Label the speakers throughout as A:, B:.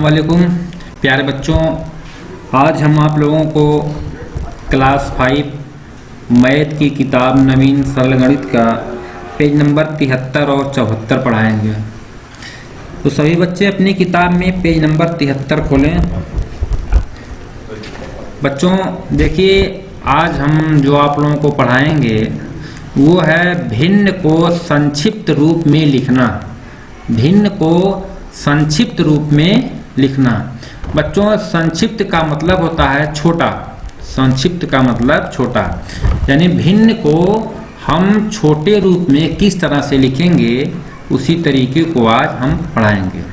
A: अस्सलाम वालेकुम प्यारे बच्चों। आज हम आप लोगों को क्लास 5 मैथ की किताब नवीन सरल गणित का पेज नंबर 73 और 74 पढ़ाएंगे। तो सभी बच्चे अपनी किताब में पेज नंबर 73 खोलें। बच्चों देखिए, आज हम जो आप लोगों को पढ़ाएंगे वो है भिन्न को संक्षिप्त रूप में लिखना। भिन्न को संक्षिप्त रूप में लिखना। बच्चों संक्षिप्त का मतलब होता है छोटा। संक्षिप्त का मतलब छोटा, यानी भिन्न को हम छोटे रूप में किस तरह से लिखेंगे उसी तरीके को आज हम पढ़ाएंगे।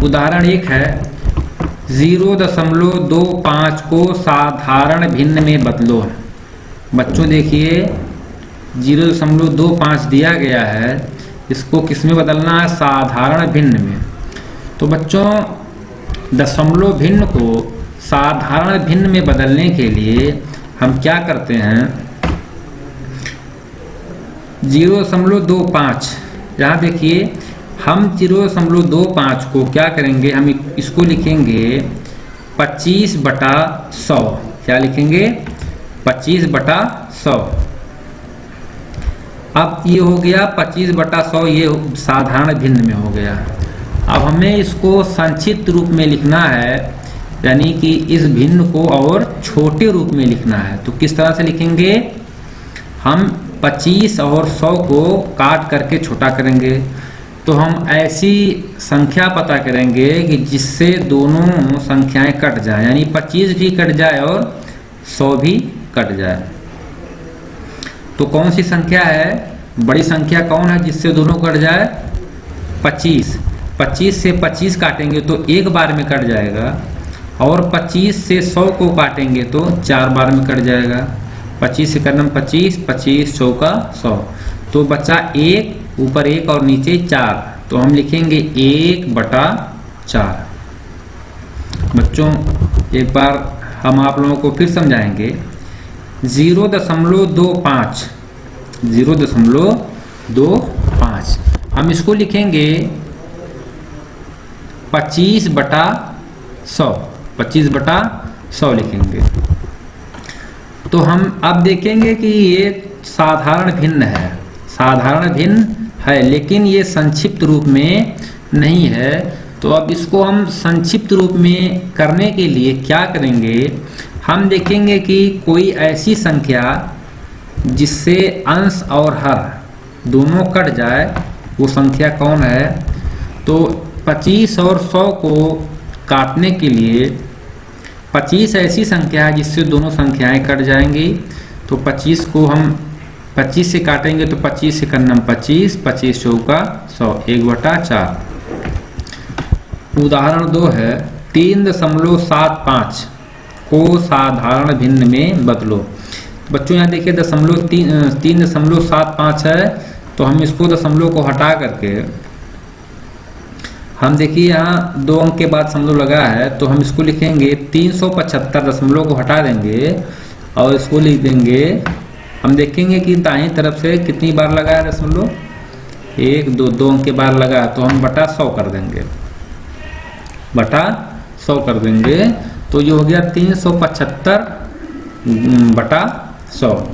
A: उदाहरण एक है 0.25 को साधारण भिन्न में बदलो। बच्चों देखिए 0.25 दिया गया है, इसको किस में बदलना है? साधारण भिन्न में। तो बच्चों दशमलव भिन्न को साधारण भिन्न में बदलने के लिए हम क्या करते हैं? 0.25 यहाँ देखिए, हम 0.25 को क्या करेंगे? हम इसको लिखेंगे 25/100। क्या लिखेंगे? 25/100। अब ये हो गया 25/100, ये साधारण भिन्न में हो गया। अब हमें इसको संक्षिप्त रूप में लिखना है, यानी कि इस भिन्न को और छोटे रूप में लिखना है। तो किस तरह से लिखेंगे? हम 25 और 100 को काट करके छोटा करेंगे। तो हम ऐसी संख्या पता करेंगे कि जिससे दोनों संख्याएं कट जाए, यानी 25 भी कट जाए और 100 भी कट जाए। तो कौन सी संख्या है? बड़ी संख्या कौन है जिससे दोनों कट जाए? 25। 25 से 25 काटेंगे तो एक बार में कट जाएगा, और 25 से 100 को काटेंगे तो 4 बार में कट जाएगा। 25 से करना 25, 25 चौका 100। तो बचा 1, ऊपर 1 और नीचे 4। तो हम लिखेंगे 1/4। बच्चों एक बार हम आप लोगों को फिर समझाएंगे। 0.25 हम इसको लिखेंगे 25/100। 25/100 लिखेंगे। तो हम अब देखेंगे कि ये साधारण भिन्न है। साधारण भिन्न है, लेकिन ये संक्षिप्त रूप में नहीं है। तो अब इसको हम संक्षिप्त रूप में करने के लिए क्या करेंगे? हम देखेंगे कि कोई ऐसी संख्या जिससे अंश और हर दोनों कट जाए, वो संख्या कौन है? तो 25 और 100 को काटने के लिए 25 ऐसी संख्या है जिससे दोनों संख्याएं कट जाएंगी। तो 25 को हम 25 से काटेंगे तो 25 से करना 25, 25 चौका 100, 1/4। उदाहरण 2 है 3.75 को साधारण भिन्न में बदलो। बच्चों यहाँ देखिए 3.75 है, तो हम इसको दशमलव को हटा करके, हम देखिए यहाँ 2 अंक के बाद दशमलव लगा है, तो हम इसको लिखेंगे 375। दशमलव को हटा देंगे और इसको लिख देंगे। हम देखेंगे कि दाहिनी तरफ से कितनी बार लगा है दशमलव? 1, 2 अंक के बाद लगा, तो हम बटा 100 कर देंगे। बटा 100 कर देंगे तो ये हो गया 375/100।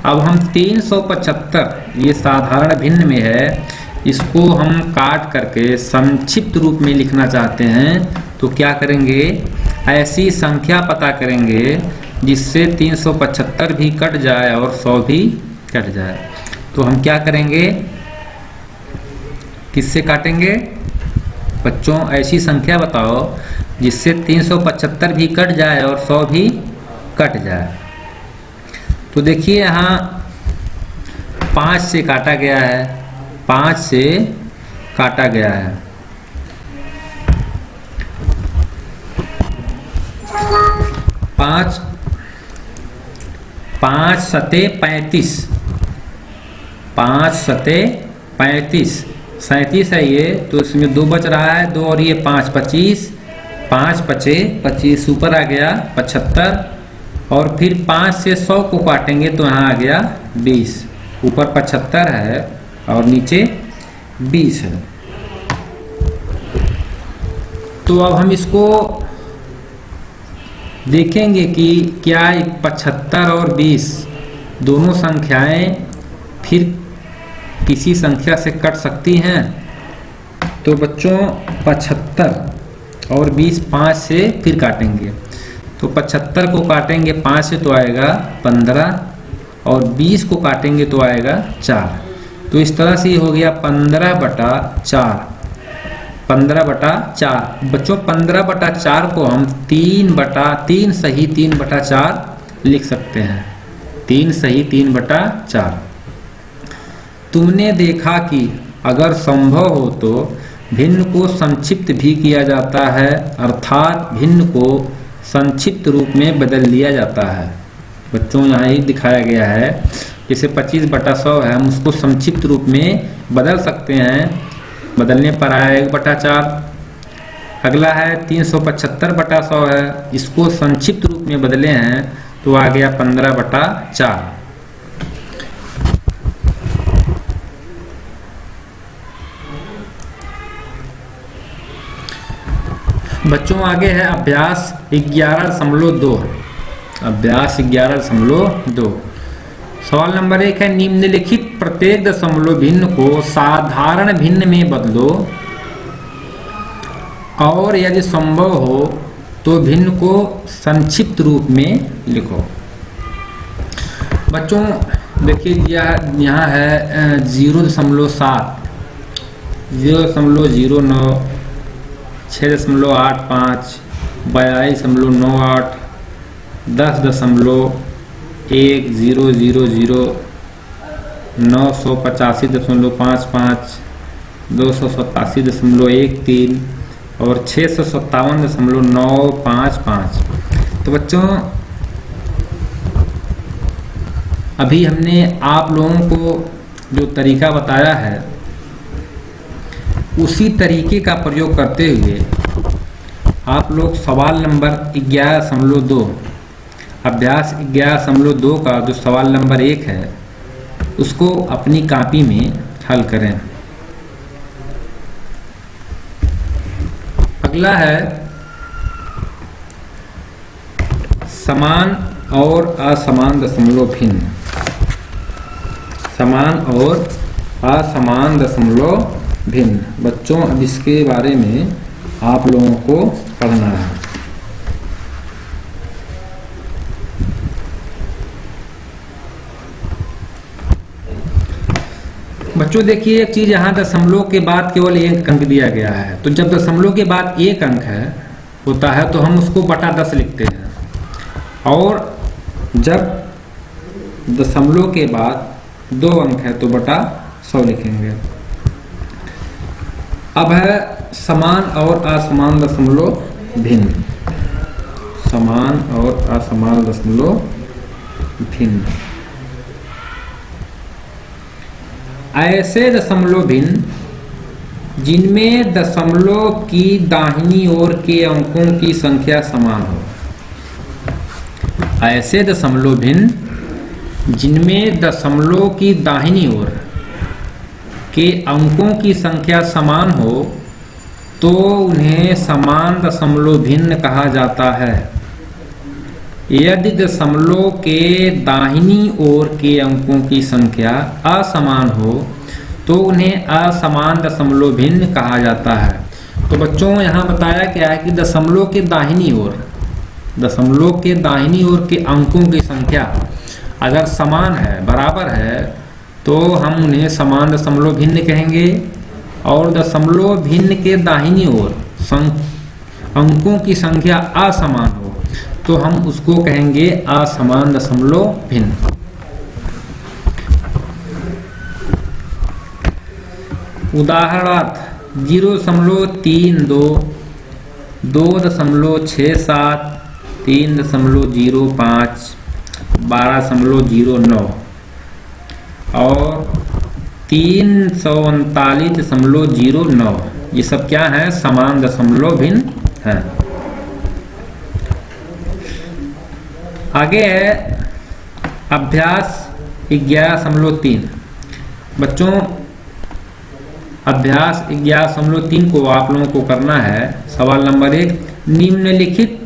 A: अब हम 375, ये साधारण भिन्न में है, इसको हम काट करके संक्षिप्त रूप में लिखना चाहते हैं। तो क्या करेंगे? ऐसी संख्या पता करेंगे जिससे 375 भी कट जाए और 100 भी कट जाए। तो हम क्या करेंगे? किससे काटेंगे? बच्चों ऐसी संख्या बताओ जिससे 375 भी कट जाए और 100 भी कट जाए। तो देखिए यहाँ 5 से काटा गया है। 5 से काटा गया है। 5 सते 35। 5 सते 35, 37 है ये। तो इसमें 2 बच रहा है, 2 और ये 5, 25। 5 पचे 25, ऊपर आ गया 75, और फिर 5 से 100 को काटेंगे तो यहाँ आ गया 20। ऊपर 75 है और नीचे 20 है। तो अब हम इसको देखेंगे कि क्या 75 और 20 दोनों संख्याएं फिर किसी संख्या से कट सकती हैं। तो बच्चों 75 और 20 5 से फिर काटेंगे। तो 75 को काटेंगे 5 से तो आएगा 15 और 20 को काटेंगे तो आएगा 4। तो इस तरह से हो गया 15/4। 15/4 बच्चों 15/4 को हम 3 सही 3/4 लिख सकते हैं। 3 सही 3/4। तुमने देखा कि अगर संभव हो तो भिन्न को संक्षिप्त भी किया जाता है, अर्थात भिन्न को संक्षिप्त रूप में बदल लिया जाता है। बच्चों यहाँ ही दिखाया गया है, जैसे 25/100 है, हम उसको संक्षिप्त रूप में बदल सकते हैं। बदलने पर आया 1/4। अगला है 375/100 है, इसको संक्षिप्त रूप में बदले हैं तो आ गया 15/4। बच्चों आगे है अभ्यास 11.2। अभ्यास 11.2। सवाल नंबर 1 है निम्नलिखित प्रत्येक दशमलव भिन्न को साधारण भिन्न में बदलो और यदि संभव हो तो भिन्न को संक्षिप्त रूप में लिखो। बच्चों देखिए यहाँ है 0.7, 0.09, 6.85, 22.98, 10.100, 985.55, 287.13 और 657.955। तो बच्चों अभी हमने आप लोगों को जो तरीका बताया है उसी तरीके का प्रयोग करते हुए आप लोग सवाल नंबर 11.2 अभ्यास 11.2 का जो सवाल नंबर 1 है उसको अपनी कॉपी में हल करें। अगला है समान और असमान दशमलव भिन्न। समान और असमान दशमलव भिन्न। बच्चों अब इसके बारे में आप लोगों को पढ़ना है। बच्चों देखिए एक चीज यहाँ दशमलव के बाद केवल 1 अंक दिया गया है, तो जब दशमलव के बाद 1 अंक है होता है तो हम उसको बटा 10 लिखते हैं, और जब दशमलव के बाद 2 अंक है तो बटा 100 लिखेंगे। अब है समान और असमान दशमलव भिन्न। समान और असमान दशमलव भिन्न। ऐसे दशमलव भिन्न जिनमें दशमलव की दाहिनी ओर के अंकों की संख्या समान हो। ऐसे दशमलव भिन्न जिनमें दशमलव की दाहिनी ओर के अंकों की संख्या समान हो तो उन्हें समान दशमलव भिन्न कहा जाता है। यदि दशमलव के दाहिनी ओर के अंकों की संख्या असमान हो तो उन्हें असमान दशमलव भिन्न कहा जाता है। तो बच्चों यहाँ बताया क्या है कि दशमलव के दाहिनी ओर के अंकों की संख्या अगर समान है, बराबर है, तो हम उन्हें समान दशमलव भिन्न कहेंगे, और दशमलव भिन्न के दाहिनी ओर अंकों की संख्या असमान हो तो हम उसको कहेंगे असमान दशमलव भिन्न। उदाहरणार्थ 0.32, 2.67, 3.05, 12.09 और 339.09, ये सब क्या है? समान दशमलव भिन्न है। आगे है अभ्यास 11.3। बच्चों अभ्यास 11.3 को आप लोगों को करना है। सवाल नंबर 1, निम्नलिखित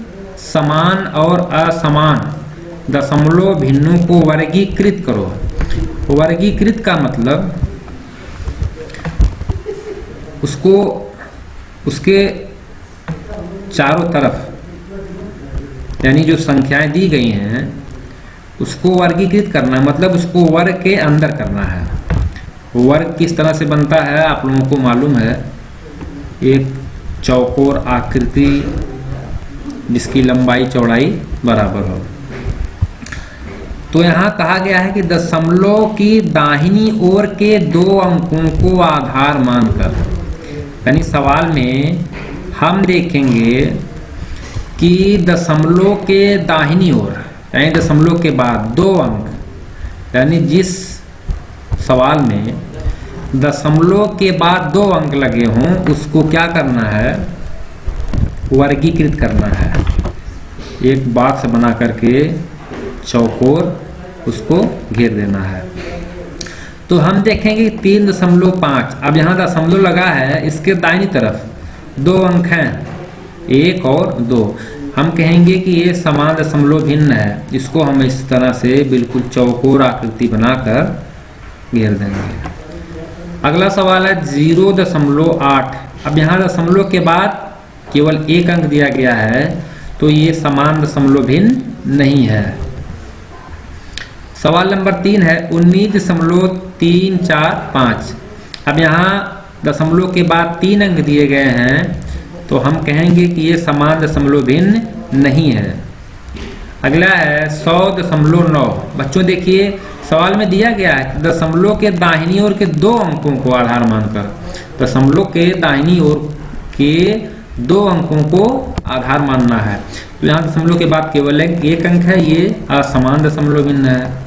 A: समान और असमान दशमलव भिन्नों को वर्गीकृत करो। वर्गीकृत का मतलब उसको उसके चारों तरफ यानी जो संख्याएं दी गई हैं उसको वर्गीकृत करना, मतलब उसको वर्ग के अंदर करना है। वर्ग किस तरह से बनता है आप लोगों को मालूम है। एक चौकोर आकृति जिसकी लंबाई चौड़ाई बराबर हो। तो यहाँ कहा गया है कि दशमलव की दाहिनी ओर के 2 अंकों को आधार मानकर, यानी सवाल में हम देखेंगे कि दशमलव के दाहिनी ओर यानी दशमलव के बाद 2 अंक, यानी जिस सवाल में दशमलव के बाद 2 अंक लगे हों उसको क्या करना है, वर्गीकृत करना है। एक बॉक्स बना करके चौकोर उसको घेर देना है। तो हम देखेंगे 3.5। अब यहाँ दशमलव लगा है, इसके दाहिनी तरफ 2 अंक हैं, 1 और 2। हम कहेंगे कि ये समान दशमलव भिन्न है। इसको हम इस तरह से बिल्कुल चौकोर आकृति बनाकर घेर देंगे। अगला सवाल है 0.8। अब यहाँ दशमलव के बाद केवल 1 अंक दिया गया है, तो ये समान दशमलव भिन्न नहीं है। सवाल नंबर 3 है 19.345। अब यहाँ दशमलव के बाद 3 अंक दिए गए हैं, तो हम कहेंगे कि ये समान दशमलव भिन्न नहीं है। अगला है 100.9। बच्चों देखिए सवाल में दिया गया है दशमलव के दाहिनी ओर के 2 अंकों को आधार मानकर, दशमलव के दाहिनी ओर के 2 अंकों को आधार मानना है। तो यहाँ दशमलव के बाद केवल 1 अंक है, ये असमान दशमलव भिन्न है।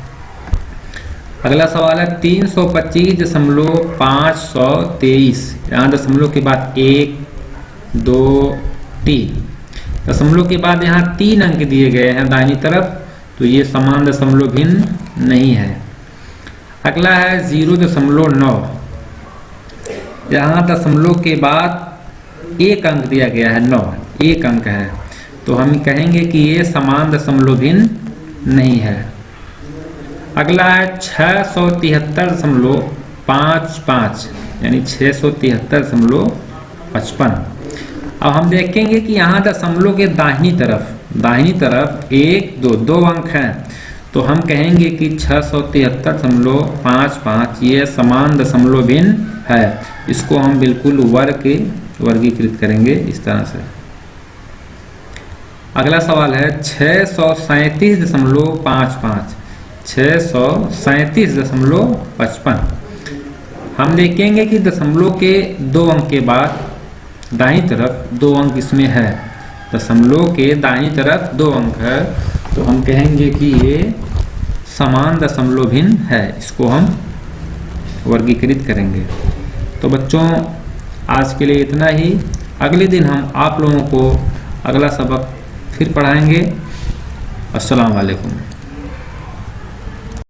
A: अगला सवाल है 325.523। यहाँ दशमलव के बाद 1, 2, 3। दशमलव के बाद यहाँ 3 अंक दिए गए हैं दाहिनी तरफ, तो ये समान दशमलव भिन्न नहीं है। अगला है 0.9। यहाँ दशमलव के बाद 1 अंक दिया गया है, 9, 1 अंक है, तो हम कहेंगे कि ये समान दशमलव भिन्न नहीं है। अगला है 673.55 यानी 673.55। अब हम देखेंगे कि यहाँ दशमलव के दाहिनी तरफ 1, 2 अंक हैं, तो हम कहेंगे कि 673.55 ये समान दशमलव भिन्न है। इसको हम बिल्कुल वर्गीकृत करेंगे इस तरह से। अगला सवाल है 637.55 637.55। हम देखेंगे कि दशमलव के 2 अंक के बाद दाईं तरफ 2 अंक इसमें है, दशमलव के दाईं तरफ 2 अंक है, तो हम कहेंगे कि ये समान दशमलव भिन्न है। इसको हम वर्गीकृत करेंगे। तो बच्चों आज के लिए इतना ही। अगले दिन हम आप लोगों को अगला सबक फिर पढ़ाएंगे। अस्सलाम वालेकुम।